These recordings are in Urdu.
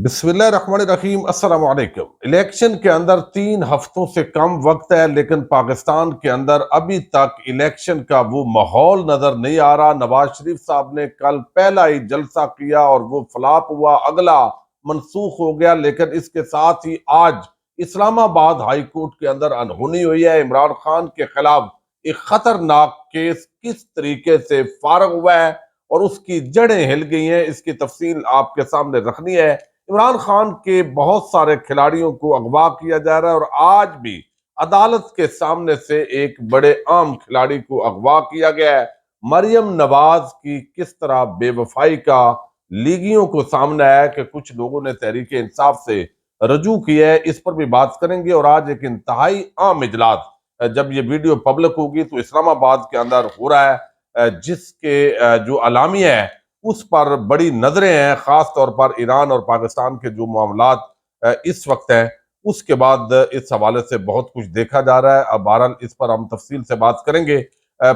بسم اللہ الرحمن الرحیم۔ السلام علیکم۔ الیکشن کے اندر 3 ہفتوں سے کم وقت ہے، لیکن پاکستان کے اندر ابھی تک الیکشن کا وہ ماحول نظر نہیں آ رہا۔ نواز شریف صاحب نے کل پہلا ہی جلسہ کیا اور وہ فلاپ ہوا، اگلا منسوخ ہو گیا، لیکن اس کے ساتھ ہی آج اسلام آباد ہائی کورٹ کے اندر انہونی ہوئی ہے۔ عمران خان کے خلاف ایک خطرناک کیس کس طریقے سے فارغ ہوا ہے اور اس کی جڑیں ہل گئی ہیں، اس کی تفصیل آپ کے سامنے رکھنی ہے۔ عمران خان کے بہت سارے کھلاڑیوں کو اغوا کیا جا رہا ہے اور آج بھی عدالت کے سامنے سے ایک بڑے عام کھلاڑی کو اغوا کیا گیا ہے۔ مریم نواز کی کس طرح بے وفائی کا لیگیوں کو سامنے آیا ہے کہ کچھ لوگوں نے تحریک انصاف سے رجوع کیا ہے، اس پر بھی بات کریں گے۔ اور آج ایک انتہائی عام اجلاس جب یہ ویڈیو پبلک ہوگی تو اسلام آباد کے اندر ہو رہا ہے، جس کے جو اعلامیہ ہے اس پر بڑی نظریں ہیں، خاص طور پر ایران اور پاکستان کے جو معاملات اس وقت ہیں، اس کے بعد اس حوالے سے بہت کچھ دیکھا جا رہا ہے۔ اب بہرحال اس پر ہم تفصیل سے بات کریں گے۔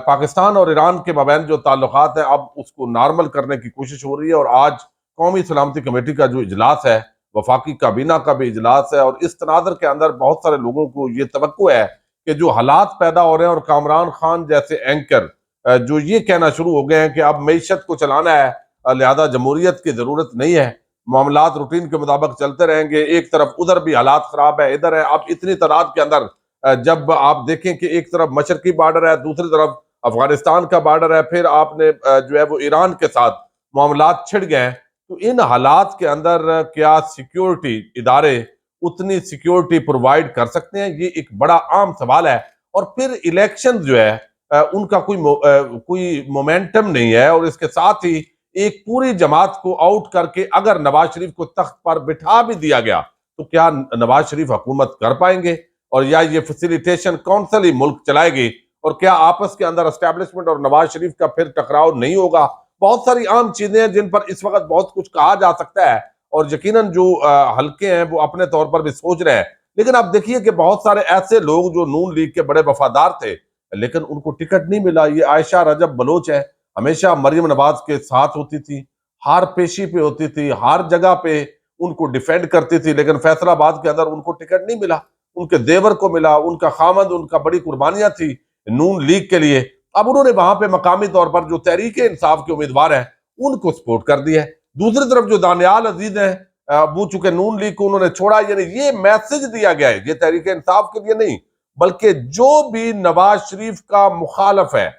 پاکستان اور ایران کے مابین جو تعلقات ہیں، اب اس کو نارمل کرنے کی کوشش ہو رہی ہے، اور آج قومی سلامتی کمیٹی کا جو اجلاس ہے، وفاقی کابینہ کا بھی اجلاس ہے، اور اس تناظر کے اندر بہت سارے لوگوں کو یہ توقع ہے کہ جو حالات پیدا ہو رہے ہیں اور کامران خان جیسے اینکر جو یہ کہنا شروع ہو گئے ہیں کہ اب معیشت کو چلانا ہے، لہذا جمہوریت کی ضرورت نہیں ہے، معاملات روٹین کے مطابق چلتے رہیں گے، ایک طرف ادھر بھی حالات خراب ہے، ادھر ہے۔ اب اتنی تعداد کے اندر جب آپ دیکھیں کہ ایک طرف مشرقی بارڈر ہے، دوسری طرف افغانستان کا بارڈر ہے، پھر آپ نے جو ہے وہ ایران کے ساتھ معاملات چھڑ گئے ہیں، تو ان حالات کے اندر کیا سیکیورٹی ادارے اتنی سیکیورٹی پرووائڈ کر سکتے ہیں؟ یہ ایک بڑا عام سوال ہے۔ اور پھر الیکشن جو ہے ان کا کوئی مومنٹم نہیں ہے، اور اس کے ساتھ ہی ایک پوری جماعت کو آؤٹ کر کے اگر نواز شریف کو تخت پر بٹھا بھی دیا گیا تو کیا نواز شریف حکومت کر پائیں گے، اور یا یہ فیسیلیٹیشن کونسل ہی ملک چلائے گی، اور کیا آپس کے اندر اسٹیبلشمنٹ اور نواز شریف کا پھر ٹکراؤ نہیں ہوگا؟ بہت ساری عام چیزیں ہیں جن پر اس وقت بہت کچھ کہا جا سکتا ہے، اور یقیناً جو حلقے ہیں وہ اپنے طور پر بھی سوچ رہے ہیں، لیکن اب دیکھیے کہ بہت سارے ایسے لوگ جو نون لیگ کے بڑے وفادار تھے لیکن ان کو ٹکٹ نہیں ملا۔ یہ عائشہ رجب بلوچ ہے، ہمیشہ مریم نواز کے ساتھ ہوتی تھی، ہر پیشی پہ ہوتی تھی، ہر جگہ پہ ان کو ڈیفینڈ کرتی تھی، لیکن فیصل آباد کے اندر ان کو ٹکٹ نہیں ملا، ان کے دیور کو ملا، ان کا خامند، ان کا بڑی قربانیاں تھی نون لیگ کے لیے۔ اب انہوں نے وہاں پہ مقامی طور پر جو تحریک انصاف کے امیدوار ہیں ان کو سپورٹ کر دیا ہے۔ دوسری طرف جو دانیال عزیز ہیں، وہ چونکہ نون لیگ کو انہوں نے چھوڑا، یعنی یہ میسج دیا گیا ہے، یہ تحریک انصاف کے لیے نہیں بلکہ جو بھی نواز شریف کا مخالف ہے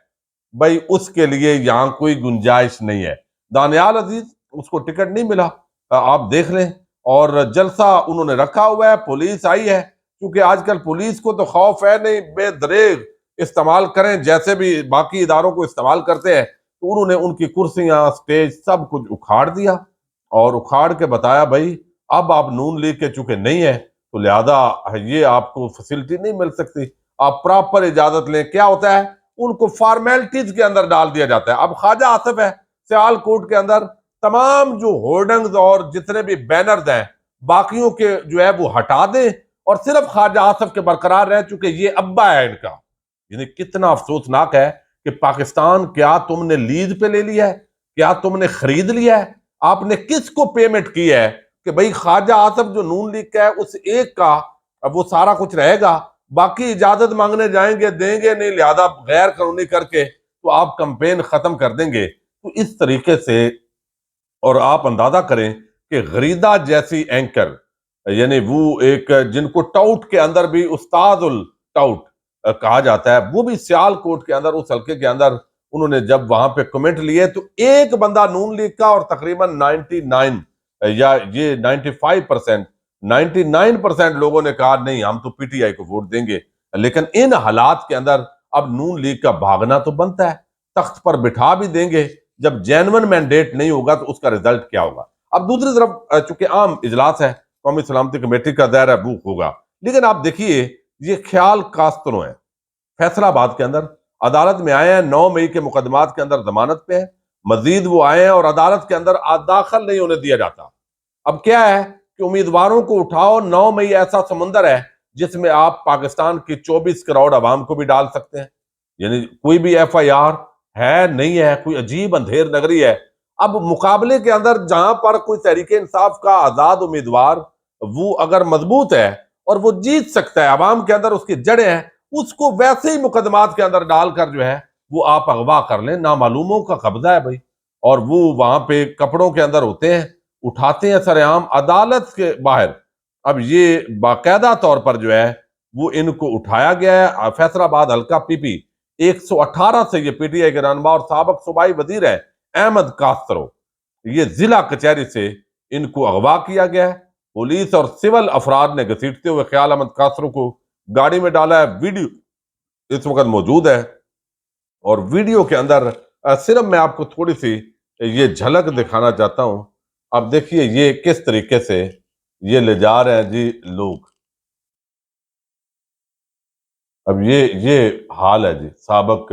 بھائی اس کے لیے یہاں کوئی گنجائش نہیں ہے۔ دانیال عزیز اس کو ٹکٹ نہیں ملا، آپ دیکھ لیں، اور جلسہ انہوں نے رکھا ہوا ہے، پولیس آئی ہے، کیونکہ آج کل پولیس کو تو خوف ہے نہیں، بے دریغ استعمال کریں جیسے بھی باقی اداروں کو استعمال کرتے ہیں، تو انہوں نے ان کی کرسیاں، سٹیج سب کچھ اکھاڑ دیا، اور اکھاڑ کے بتایا بھائی اب آپ نون لیگ کے چونکہ نہیں ہے تو لہذا یہ آپ کو فیسلٹی نہیں مل سکتی، آپ پراپر اجازت لیں۔ کیا ہوتا ہے، ان کو فارمیلٹیز کے اندر ڈال دیا جاتا ہے۔ اب خواجہ آصف ہے سیال کوٹ کے اندر، تمام جو ہورڈنگز اور جتنے بھی بینرز ہیں باقیوں کے جو ہے وہ ہٹا دیں اور صرف خواجہ آصف کے برقرار رہیں، چونکہ یہ ابا ہے ان کا۔ یعنی کتنا افسوسناک ہے کہ پاکستان کیا تم نے لیز پہ لے لیا ہے، کیا تم نے خرید لیا ہے، آپ نے کس کو پیمنٹ کی ہے کہ بھئی خواجہ آصف جو نون لیگ کا ہے اس ایک کا وہ سارا کچھ رہے گا، باقی اجازت مانگنے جائیں گے دیں گے نہیں، لہذا غیر قانونی کر کے تو آپ کمپین ختم کر دیں گے۔ تو اس طریقے سے، اور آپ اندازہ کریں کہ غریدہ جیسی اینکر، یعنی وہ ایک جن کو ٹاؤٹ کے اندر بھی استاد الٹاؤٹ کہا جاتا ہے، وہ بھی سیال کوٹ کے اندر اس حلقے کے اندر انہوں نے جب وہاں پہ کمنٹ لیے تو ایک بندہ نون لیگ کا، اور تقریباً 99 یا یہ 95% 99% لوگوں نے کہا نہیں ہم تو پی ٹی آئی کو ووٹ دیں گے۔ لیکن ان حالات کے اندر اب نون لیگ کا بھاگنا تو بنتا ہے، تخت پر بٹھا بھی دیں گے، جب جینون مینڈیٹ نہیں ہوگا تو اس کا رزلٹ کیا ہوگا؟ اب دوسری طرف چونکہ عام اجلاس ہے، قومی سلامتی کمیٹی کا دائرہ بوک ہوگا، لیکن آپ دیکھیے یہ خیال کاستروں ہیں۔ فیصل آباد کے اندر عدالت میں آئے ہیں، 9 مئی کے مقدمات کے اندر ضمانت پہ ہیں، مزید وہ آئے ہیں اور عدالت کے اندر داخل نہیں ہونے دیا جاتا۔ اب کیا ہے کہ امیدواروں کو اٹھاؤ، 9 مئی ایسا سمندر ہے جس میں آپ پاکستان کی 24 کروڑ عوام کو بھی ڈال سکتے ہیں، یعنی کوئی بھی ایف آئی آر ہے نہیں ہے، کوئی عجیب اندھیر نگری ہے، اب مقابلے کے اندر جہاں پر کوئی تحریک انصاف کا آزاد امیدوار وہ اگر مضبوط ہے اور وہ جیت سکتا ہے، عوام کے اندر اس کی جڑیں ہیں، اس کو ویسے ہی مقدمات کے اندر ڈال کر جو ہے وہ آپ اغوا کر لیں، نامعلوموں کا قبضہ ہے بھائی، اور وہ وہاں پہ کپڑوں کے اندر ہوتے ہیں، اٹھاتے ہیں سر عام عدالت کے باہر۔ اب یہ باقاعدہ طور پر جو ہے وہ ان کو اٹھایا گیا ہے۔ فیصل آباد حلقہ پی پی 118 سے یہ پی ٹی آئی کے رہنما اور سابق صوبائی وزیر ہے احمد کاسترو، یہ ضلع کچہری سے ان کو اغوا کیا گیا ہے۔ پولیس اور سول افراد نے گھسیٹتے ہوئے خیال احمد کاسترو کو گاڑی میں ڈالا ہے۔ ویڈیو اس وقت موجود ہے، اور ویڈیو کے اندر صرف میں آپ کو تھوڑی سی یہ جھلک دکھانا چاہتا ہوں۔ اب دیکھیے یہ کس طریقے سے یہ لے جا رہے ہیں جی لوگ۔ اب یہ حال ہے جی، سابق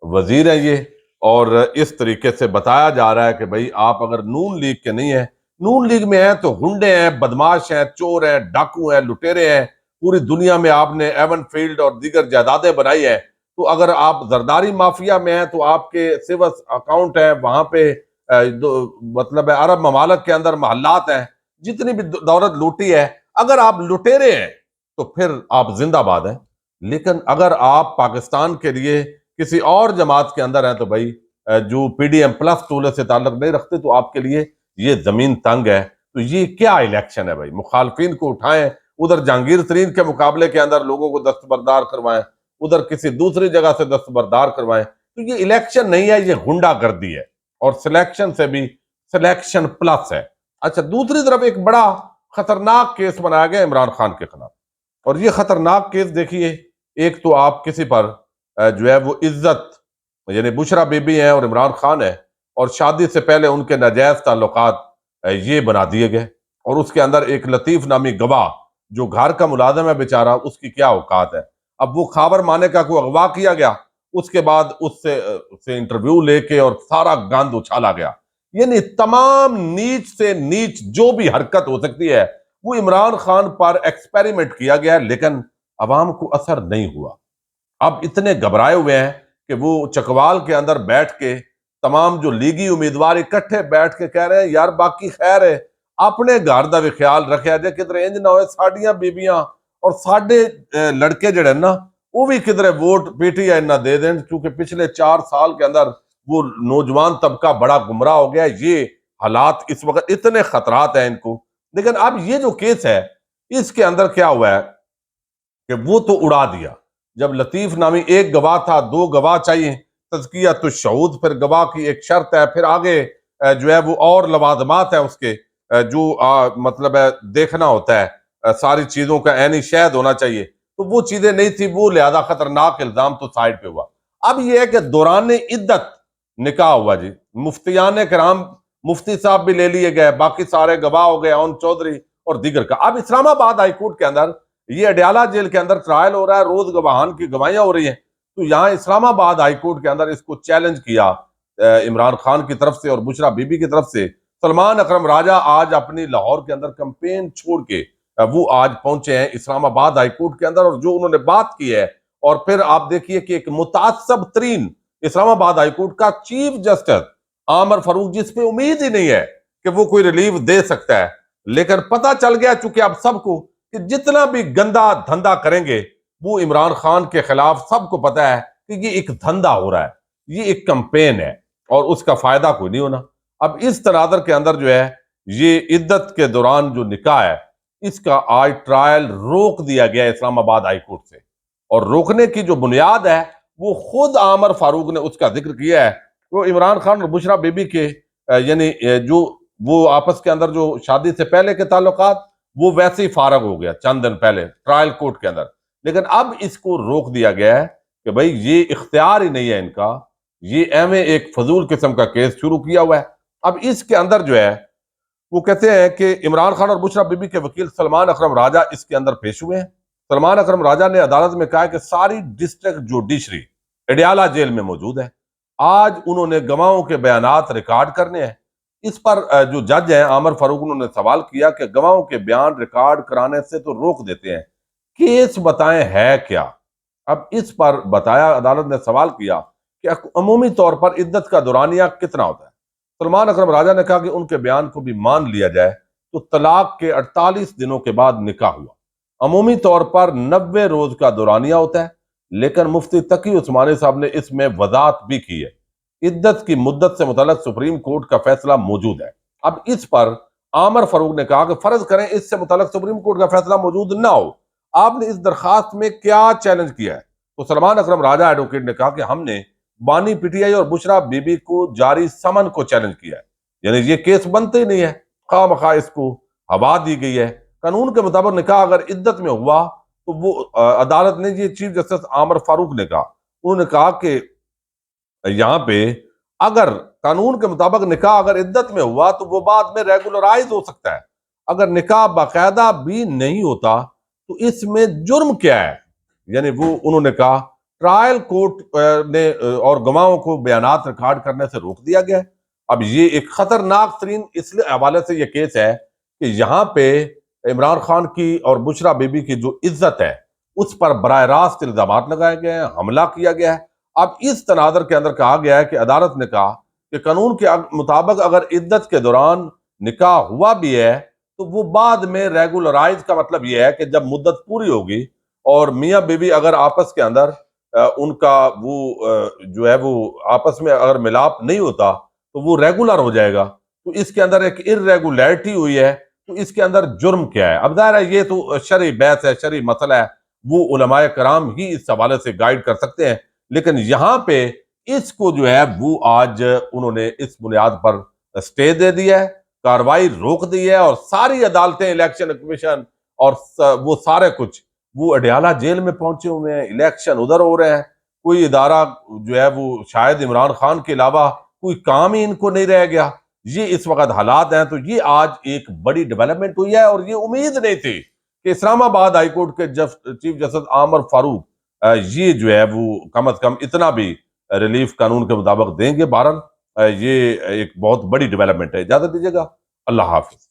وزیر ہیں یہ، اور اس طریقے سے بتایا جا رہا ہے کہ بھائی آپ اگر نون لیگ کے نہیں ہیں، نون لیگ میں ہیں تو گنڈے ہیں، بدماش ہیں، چور ہیں، ڈاکو ہیں، لٹیرے ہیں، پوری دنیا میں آپ نے ایون فیلڈ اور دیگر جائیدادیں بنائی ہیں، تو اگر آپ زرداری مافیا میں ہیں تو آپ کے سیوس اکاؤنٹ ہیں وہاں پہ، مطلب ہے عرب ممالک کے اندر محلات ہیں، جتنی بھی دولت لوٹی ہے، اگر آپ لٹیرے ہیں تو پھر آپ زندہ باد ہیں۔ لیکن اگر آپ پاکستان کے لیے کسی اور جماعت کے اندر ہیں تو بھائی جو پی ڈی ایم پلس ٹولے سے تعلق نہیں رکھتے تو آپ کے لیے یہ زمین تنگ ہے۔ تو یہ کیا الیکشن ہے بھائی؟ مخالفین کو اٹھائیں، ادھر جہانگیر ترین کے مقابلے کے اندر لوگوں کو دستبردار کروائیں، ادھر کسی دوسری جگہ سے دستبردار کروائیں، تو یہ الیکشن نہیں ہے، یہ غنڈہ گردی ہے، اور سلیکشن سے بھی سلیکشن پلس ہے۔ اچھا، دوسری طرف ایک بڑا خطرناک کیس بنایا گیا عمران خان کے خلاف، اور یہ خطرناک کیس دیکھیے، ایک تو آپ کسی پر جو ہے وہ عزت، یعنی بشرا بی بی ہیں اور عمران خان ہے، اور شادی سے پہلے ان کے ناجائز تعلقات یہ بنا دیے گئے، اور اس کے اندر ایک لطیف نامی گواہ جو گھر کا ملازم ہے بیچارہ، اس کی کیا اوقات ہے۔ اب وہ خاور مانے کا کو اغوا کیا گیا، اس کے بعد اس سے انٹرویو لے کے اور سارا گند اچھالا گیا، یعنی تمام نیچ سے نیچ جو بھی حرکت ہو سکتی ہے وہ عمران خان پر ایکسپیریمنٹ کیا گیا، لیکن عوام کو اثر نہیں ہوا۔ اب اتنے گھبرائے ہوئے ہیں کہ وہ چکوال کے اندر بیٹھ کے تمام جو لیگی امیدوار اکٹھے بیٹھ کے کہہ رہے ہیں یار باقی خیر ہے، اپنے گھر دا بھی خیال رکھیا جائے، کدھر انج نہ ہوئے ساڈیاں بیبیاں اور ساڈے لڑکے جڑے نا وہ بھی کدھر ووٹ پی ٹی آئی نہ دے دیں، کیونکہ پچھلے 4 سال کے اندر وہ نوجوان طبقہ بڑا گمراہ ہو گیا۔ یہ حالات اس وقت اتنے خطرات ہیں ان کو۔ لیکن اب یہ جو کیس ہے اس کے اندر کیا ہوا ہے کہ وہ تو اڑا دیا، جب لطیف نامی ایک گواہ تھا، 2 گواہ چاہیے، تزکیۃ الشہود پھر گواہ کی ایک شرط ہے، پھر آگے جو ہے وہ اور لوازمات ہیں اس کے، جو مطلب ہے دیکھنا ہوتا ہے، ساری چیزوں کا عینی شاہد ہونا چاہیے، تو وہ چیزیں نہیں تھی، وہ لہذا خطرناک الزام تو سائڈ پہ ہوا۔ اب یہ ہے کہ دوران عدت نکاح ہوا جی، مفتیان کرام، مفتی صاحب بھی لے لیے گئے، باقی سارے گواہ ہو گئے، اون چودھری اور دیگر کا۔ اب اسلام آباد ہائی کورٹ کے اندر یہ اڈیالہ جیل کے اندر ٹرائل ہو رہا ہے، روز گواہان کی گواہیاں ہو رہی ہیں، تو یہاں اسلام آباد ہائی کورٹ کے اندر اس کو چیلنج کیا عمران خان کی طرف سے اور بشرا بی بی کی طرف سے۔ سلمان اکرم راجہ آج اپنی لاہور کے اندر کمپین چھوڑ کے وہ آج پہنچے ہیں اسلام آباد ہائی کورٹ کے اندر، اور جو انہوں نے بات کی ہے، اور پھر آپ دیکھیے کہ ایک متعصب ترین اسلام آباد ہائی کورٹ کا چیف جسٹس عامر فاروق، جس پہ امید ہی نہیں ہے کہ وہ کوئی ریلیف دے سکتا ہے، لیکن پتہ چل گیا چونکہ اب سب کو کہ جتنا بھی گندا دھندا کریں گے وہ عمران خان کے خلاف، سب کو پتہ ہے کہ یہ ایک دھندا ہو رہا ہے، یہ ایک کمپین ہے اور اس کا فائدہ کوئی نہیں ہونا۔ اب اس تناظر کے اندر جو ہے یہ عدت کے دوران جو نکاح ہے اس کا آج ٹرائل روک دیا گیا اسلام آباد ہائی کورٹ سے، اور روکنے کی جو بنیاد ہے وہ خود عامر فاروق نے اس کا ذکر کیا ہے۔ وہ عمران خان اور بشرا بی بی کے یعنی جو وہ آپس کے اندر جو شادی سے پہلے کے تعلقات، وہ ویسے ہی فارغ ہو گیا چند دن پہلے ٹرائل کورٹ کے اندر، لیکن اب اس کو روک دیا گیا ہے کہ بھائی یہ اختیار ہی نہیں ہے ان کا، یہ ایم ایک فضول قسم کا کیس شروع کیا ہوا ہے۔ اب اس کے اندر جو ہے وہ کہتے ہیں کہ عمران خان اور بشرا بی بی کے وکیل سلمان اکرم راجہ اس کے اندر پیش ہوئے ہیں۔ سلمان اکرم راجہ نے عدالت میں کہا کہ ساری ڈسٹرکٹ جوڈیشری اڈیالہ جیل میں موجود ہے، آج انہوں نے گواہوں کے بیانات ریکارڈ کرنے ہیں۔ اس پر جو جج ہیں عامر فاروق، انہوں نے سوال کیا کہ گواہوں کے بیان ریکارڈ کرانے سے تو روک دیتے ہیں، کیس بتائیں ہے کیا؟ اب اس پر بتایا، عدالت نے سوال کیا کہ عمومی طور پر عدت کا دورانیہ کتنا ہوتا ہے؟ سلمان اکرم راجہ نے کہا کہ ان کے بیان کو بھی مان لیا جائے تو طلاق کے 48 دنوں کے بعد نکاح ہوا۔ عمومی طور پر 90 روز کا دورانیہ ہوتا ہے، لیکن مفتی تقی عثمانی صاحب نے اس میں وضاحت بھی کی ہے۔ عدت کی مدت سے متعلق سپریم کورٹ کا فیصلہ موجود ہے۔ اب اس پر عامر فاروق نے کہا کہ فرض کریں اس سے متعلق سپریم کورٹ کا فیصلہ موجود نہ ہو، آپ نے اس درخواست میں کیا چیلنج کیا ہے؟ تو سلمان اکرم راجہ ایڈوکیٹ نے کہا کہ ہم نے بانی پی ٹی آئی اور بشرا بی بی کو جاری سمن کو چیلنج کیا ہے، یعنی یہ کیس بنتے ہی نہیں ہے، خواہ مخواہ اس کو ہوا دی گئی ہے۔ قانون کے مطابق نکاح اگر عدت میں ہوا تو وہ عدالت نے، یہ چیف جسٹس عامر فاروق نے کہا، انہوں نے کہا کہ یہاں پہ اگر قانون کے مطابق نکاح اگر عدت میں ہوا تو وہ بعد میں ریگولرائز ہو سکتا ہے، اگر نکاح باقاعدہ بھی نہیں ہوتا تو اس میں جرم کیا ہے؟ یعنی وہ انہوں نے کہا ٹرائل کورٹ نے اور گواہوں کو بیانات ریکارڈ کرنے سے روک دیا گیا ہے۔ اب یہ ایک خطرناک ترین اس حوالے سے یہ کیس ہے کہ یہاں پہ عمران خان کی اور بشرا بی بی کی جو عزت ہے اس پر براہ راست الزامات لگائے گئے ہیں، حملہ کیا گیا ہے۔ اب اس تناظر کے اندر کہا گیا ہے کہ عدالت نے کہا کہ قانون کے مطابق اگر عدت کے دوران نکاح ہوا بھی ہے تو وہ بعد میں ریگولرائز کا مطلب یہ ہے کہ جب مدت پوری ہوگی اور میاں بیوی اگر آپس کے اندر ان کا وہ جو ہے وہ آپس میں اگر ملاپ نہیں ہوتا تو وہ ریگولر ہو جائے گا، تو اس کے اندر ایک ارریگولیرٹی ہوئی ہے تو اس کے اندر جرم کیا ہے؟ اب ظاہر ہے یہ تو شرعی بحث ہے، شرعی مسئلہ ہے، وہ علماء کرام ہی اس حوالے سے گائیڈ کر سکتے ہیں، لیکن یہاں پہ اس کو جو ہے وہ آج انہوں نے اس بنیاد پر سٹے دے دیا ہے، کاروائی روک دی ہے، اور ساری عدالتیں، الیکشن کمیشن اور وہ سارے کچھ وہ اڈیالہ جیل میں پہنچے ہوئے ہیں، الیکشن ادھر ہو رہے ہیں، کوئی ادارہ جو ہے وہ شاید عمران خان کے علاوہ کوئی کام ہی ان کو نہیں رہ گیا۔ یہ اس وقت حالات ہیں، تو یہ آج ایک بڑی ڈیولپمنٹ ہوئی ہے، اور یہ امید نہیں تھی کہ اسلام آباد ہائی کورٹ کے چیف جسٹس عامر فاروق یہ جو ہے وہ کم از کم اتنا بھی ریلیف قانون کے مطابق دیں گے۔ بہرحال یہ ایک بہت بڑی ڈیولپمنٹ ہے۔ اجازت دیجیے گا، اللہ حافظ۔